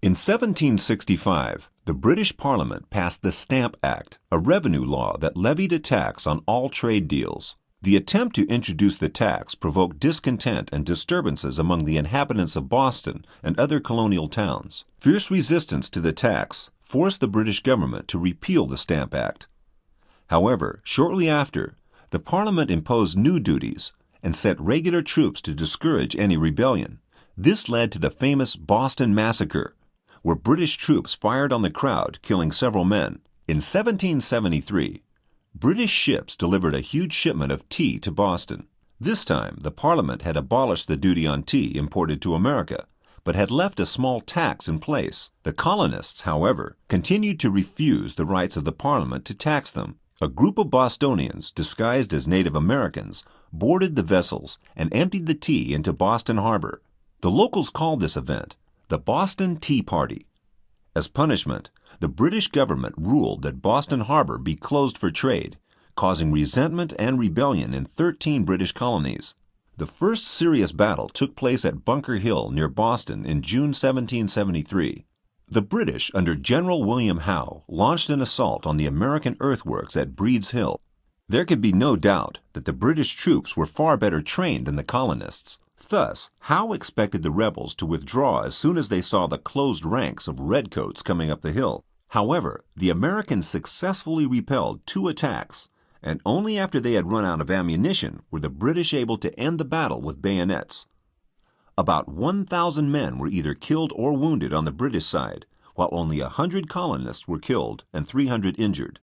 In 1765, the British Parliament passed the Stamp Act, a revenue law that levied a tax on all trade deals. The attempt to introduce the tax provoked discontent and disturbances among the inhabitants of Boston and other colonial towns. Fierce resistance to the tax forced the British government to repeal the Stamp Act. However, shortly after, the Parliament imposed new duties and sent regular troops to discourage any rebellion. This led to the famous Boston Massacre, where British troops fired on the crowd, killing several men. In 1773, British ships delivered a huge shipment of tea to Boston. This time, the Parliament had abolished the duty on tea imported to America, but had left a small tax in place. The colonists, however, continued to refuse the rights of the Parliament to tax them. A group of Bostonians, disguised as Native Americans, boarded the vessels and emptied the tea into Boston Harbor. The locals called this event the Boston Tea Party. As punishment, the British government ruled that Boston Harbor be closed for trade, causing resentment and rebellion in 13 British colonies. The first serious battle took place at Bunker Hill near Boston in June 1773. The British, under General William Howe, launched an assault on the American earthworks at Breed's Hill. There could be no doubt that the British troops were far better trained than the colonists. Thus, Howe expected the rebels to withdraw as soon as they saw the closed ranks of redcoats coming up the hill. However, the Americans successfully repelled 2 attacks, and only after they had run out of ammunition were the British able to end the battle with bayonets. About 1,000 men were either killed or wounded on the British side, while only 100 colonists were killed and 300 injured.